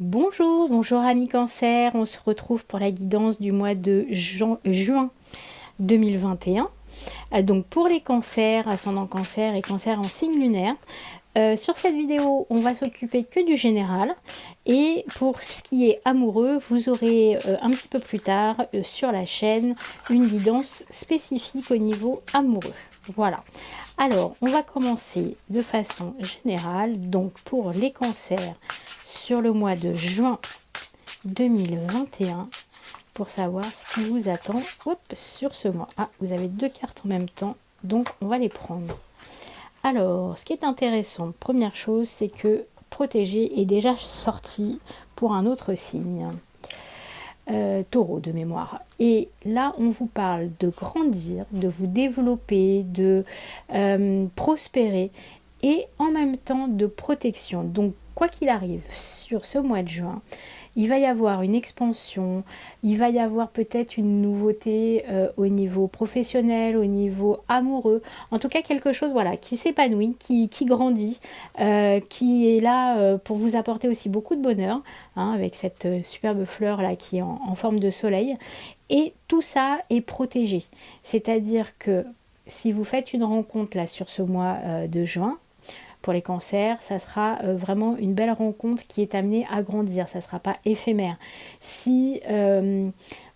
Bonjour, bonjour amis Cancer, on se retrouve pour la guidance du mois de juin 2021. Donc pour les cancers, ascendant cancer et cancer en signe lunaire. Sur cette vidéo, on va s'occuper que du général. Et pour ce qui est amoureux, vous aurez un petit peu plus tard sur la chaîne une guidance spécifique au niveau amoureux. Voilà. Alors, on va commencer de façon générale. Donc pour les cancers, sur le mois de juin 2021 pour savoir ce qui vous attend sur ce mois. Ah, vous avez deux cartes en même temps, donc on va les prendre. Alors, ce qui est intéressant, première chose, c'est que Protégé est déjà sorti pour un autre signe. Taureau de mémoire. Et là, on vous parle de grandir, de vous développer, de prospérer et en même temps de protection. Donc, quoi qu'il arrive, sur ce mois de juin, il va y avoir une expansion, il va y avoir peut-être une nouveauté au niveau professionnel, au niveau amoureux, en tout cas quelque chose voilà, qui s'épanouit, qui grandit, qui est là pour vous apporter aussi beaucoup de bonheur, hein, avec cette superbe fleur là qui est en forme de soleil. Et tout ça est protégé, c'est-à-dire que si vous faites une rencontre là sur ce mois de juin, pour les cancers, ça sera vraiment une belle rencontre qui est amenée à grandir, ça ne sera pas éphémère. Si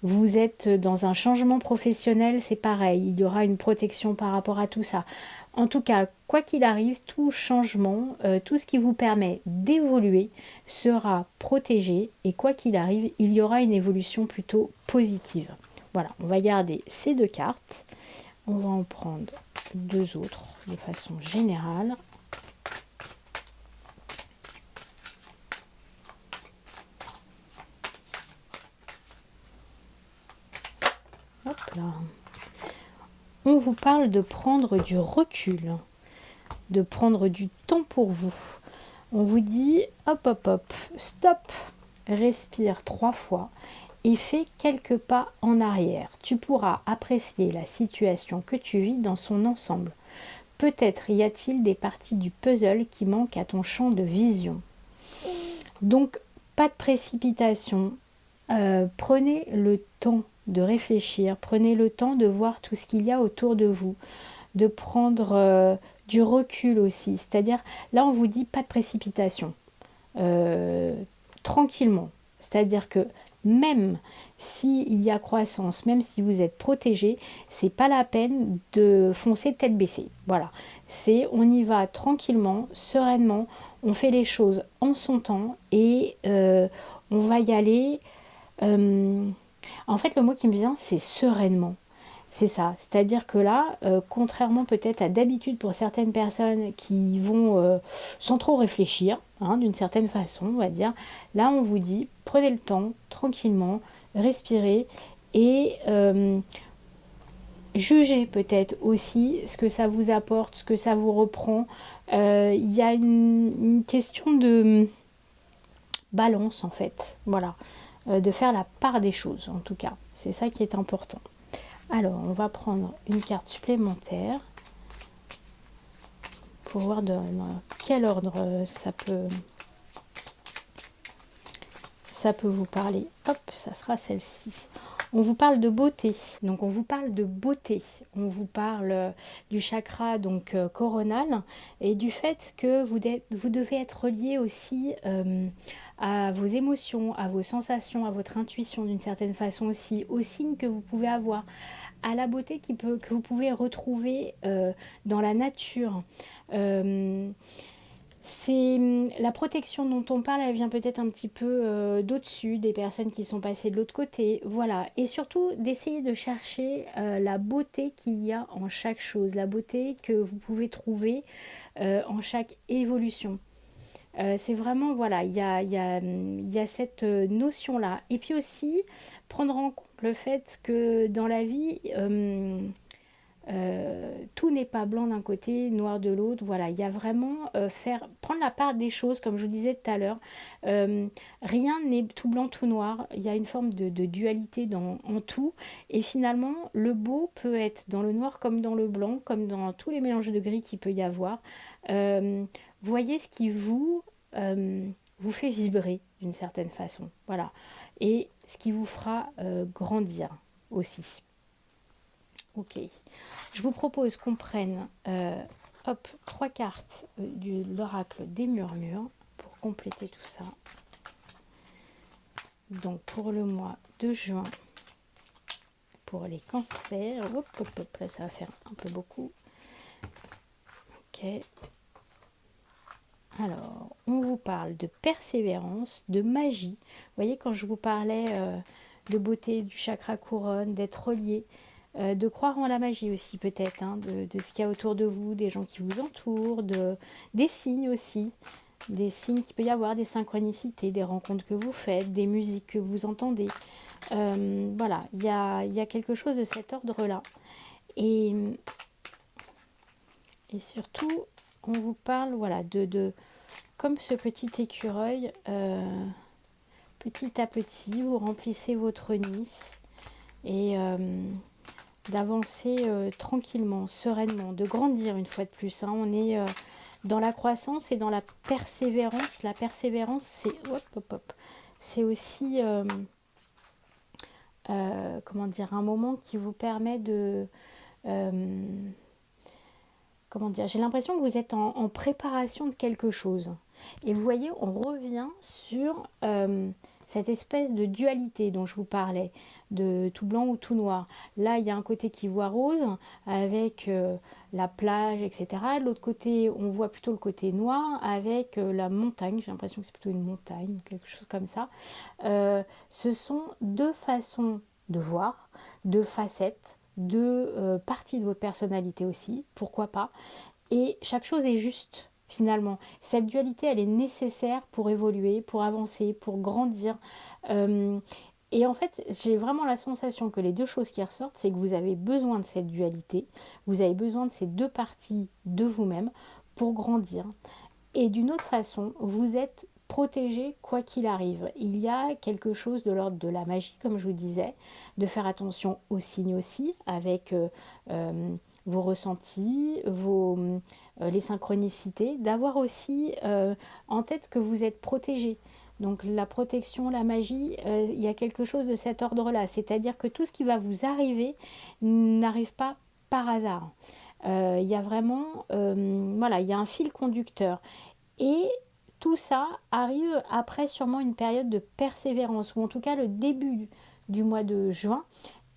vous êtes dans un changement professionnel, c'est pareil, il y aura une protection par rapport à tout ça. En tout cas, quoi qu'il arrive, tout changement, tout ce qui vous permet d'évoluer sera protégé et quoi qu'il arrive, il y aura une évolution plutôt positive. Voilà, on va garder ces deux cartes. On va en prendre deux autres de façon générale. Hop là. On vous parle de prendre du recul, de prendre du temps pour vous. On vous dit hop hop hop, stop, respire 3 fois et fais quelques pas en arrière. Tu pourras apprécier la situation que tu vis dans son ensemble. Peut-être y a-t-il des parties du puzzle qui manquent à ton champ de vision. Donc pas de précipitation, prenez le temps de réfléchir, prenez le temps de voir tout ce qu'il y a autour de vous, de prendre du recul aussi. C'est-à-dire, là on vous dit pas de précipitation, tranquillement. C'est-à-dire que même s'il y a croissance, même si vous êtes protégé, c'est pas la peine de foncer tête baissée. Voilà, on y va tranquillement, sereinement, on fait les choses en son temps et on va y aller. En fait, le mot qui me vient, c'est sereinement. C'est ça, c'est-à-dire que là, contrairement peut-être à d'habitude pour certaines personnes qui vont sans trop réfléchir, hein, d'une certaine façon, on va dire, là on vous dit, prenez le temps, tranquillement, respirez et jugez peut-être aussi ce que ça vous apporte, ce que ça vous reprend. Il y a une question de balance en fait, voilà, de faire la part des choses en tout cas, c'est ça qui est important. Alors, on va prendre une carte supplémentaire pour voir dans quel ordre ça peut vous parler. Hop, ça sera celle-ci. On vous parle de beauté, donc on vous parle de beauté, on vous parle du chakra donc coronal et du fait que vous devez être relié aussi à vos émotions, à vos sensations, à votre intuition d'une certaine façon aussi, aux signes que vous pouvez avoir, à la beauté que vous pouvez retrouver dans la nature. C'est la protection dont on parle, elle vient peut-être un petit peu d'au-dessus, des personnes qui sont passées de l'autre côté, voilà. Et surtout d'essayer de chercher la beauté qu'il y a en chaque chose, la beauté que vous pouvez trouver en chaque évolution. C'est vraiment, voilà, il y a cette notion-là. Et puis aussi, prendre en compte le fait que dans la vie, tout n'est pas blanc d'un côté, noir de l'autre. Voilà, il y a vraiment prendre la part des choses, comme je vous disais tout à l'heure. Rien n'est tout blanc, tout noir. Il y a une forme de dualité en tout. Et finalement, le beau peut être dans le noir comme dans le blanc, comme dans tous les mélanges de gris qu'il peut y avoir. Voyez ce qui vous fait vibrer. d'une certaine façon. Voilà. Et ce qui vous fera grandir aussi. Ok. Je vous propose qu'on prenne hop, 3 cartes de l'oracle des murmures pour compléter tout ça. Donc pour le mois de juin, pour les cancers, hop, hop, hop, là ça va faire un peu beaucoup. Ok. Alors, on vous parle de persévérance, de magie. Vous voyez, quand je vous parlais de beauté, du chakra couronne, d'être relié, de croire en la magie aussi peut-être, hein, de ce qu'il y a autour de vous, des gens qui vous entourent, des signes aussi, des signes qu'il peut y avoir, des synchronicités, des rencontres que vous faites, des musiques que vous entendez. Voilà, il y a quelque chose de cet ordre-là. Et surtout, on vous parle voilà, de comme ce petit écureuil, petit à petit, vous remplissez votre nid et d'avancer tranquillement, sereinement, de grandir une fois de plus. Hein. On est dans la croissance et dans la persévérance. La persévérance, c'est hop, hop, hop. C'est aussi comment dire, un moment qui vous permet de comment dire, j'ai l'impression que vous êtes en préparation de quelque chose. Et vous voyez, on revient sur cette espèce de dualité dont je vous parlais, de tout blanc ou tout noir. Là, il y a un côté qui voit rose avec la plage, etc. De l'autre côté, on voit plutôt le côté noir avec la montagne. J'ai l'impression que c'est plutôt une montagne, quelque chose comme ça. Ce sont deux façons de voir, deux facettes, deux parties de votre personnalité aussi, pourquoi pas. Et chaque chose est juste finalement. Cette dualité, elle est nécessaire pour évoluer, pour avancer, pour grandir. Et en fait, j'ai vraiment la sensation que les deux choses qui ressortent, c'est que vous avez besoin de cette dualité, vous avez besoin de ces deux parties de vous-même pour grandir. Et d'une autre façon, vous êtes protégé quoi qu'il arrive. Il y a quelque chose de l'ordre de la magie, comme je vous disais, de faire attention aux signes aussi, avec vos ressentis, les synchronicités, d'avoir aussi en tête que vous êtes protégé. Donc la protection, la magie, il y a quelque chose de cet ordre-là. C'est-à-dire que tout ce qui va vous arriver n'arrive pas par hasard. Il y a vraiment, voilà, il y a un fil conducteur. Et tout ça arrive après sûrement une période de persévérance, ou en tout cas le début du mois de juin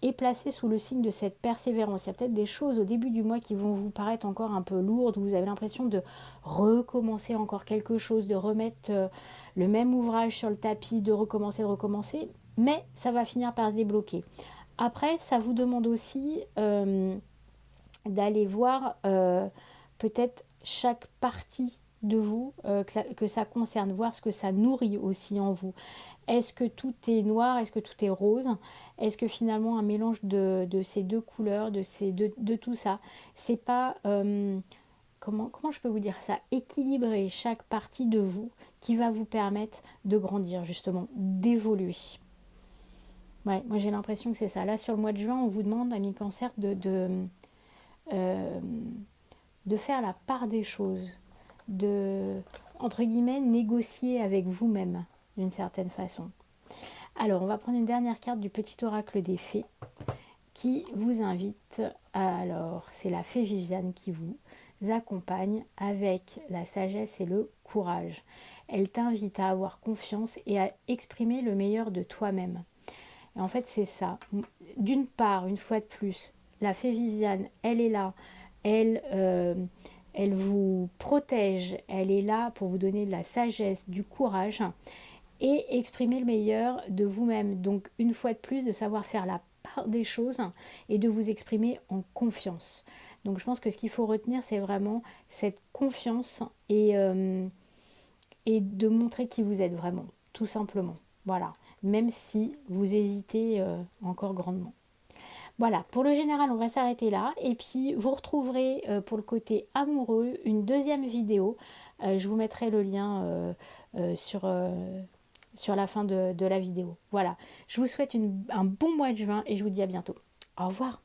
est placé sous le signe de cette persévérance. Il y a peut-être des choses au début du mois qui vont vous paraître encore un peu lourdes, où vous avez l'impression de recommencer encore quelque chose, de remettre le même ouvrage sur le tapis, de recommencer, mais ça va finir par se débloquer. Après, ça vous demande aussi d'aller voir peut-être chaque partie de vous que ça concerne, voir ce que ça nourrit aussi en vous. Est-ce que tout est noir? Est-ce que tout est rose? Est-ce que finalement un mélange de ces deux couleurs, de tout ça, c'est pas comment je peux vous dire ça, équilibrer chaque partie de vous qui va vous permettre de grandir justement, d'évoluer. Ouais, moi j'ai l'impression que c'est ça. Là sur le mois de juin, on vous demande, amis cancer, de faire la part des choses, de, entre guillemets, négocier avec vous-même d'une certaine façon. Alors, on va prendre une dernière carte du petit oracle des fées qui vous invite alors, c'est la fée Viviane qui vous accompagne avec la sagesse et le courage. Elle t'invite à avoir confiance et à exprimer le meilleur de toi-même. Et en fait, c'est ça. D'une part, une fois de plus, la fée Viviane, elle est là, elle vous protège, elle est là pour vous donner de la sagesse, du courage et exprimer le meilleur de vous-même. Donc une fois de plus, de savoir faire la part des choses et de vous exprimer en confiance. Donc je pense que ce qu'il faut retenir, c'est vraiment cette confiance et de montrer qui vous êtes vraiment, tout simplement. Voilà, même si vous hésitez encore grandement. Voilà, pour le général, on va s'arrêter là. Et puis, vous retrouverez pour le côté amoureux une deuxième vidéo. Je vous mettrai le lien sur la fin de la vidéo. Voilà, je vous souhaite un bon mois de juin et je vous dis à bientôt. Au revoir.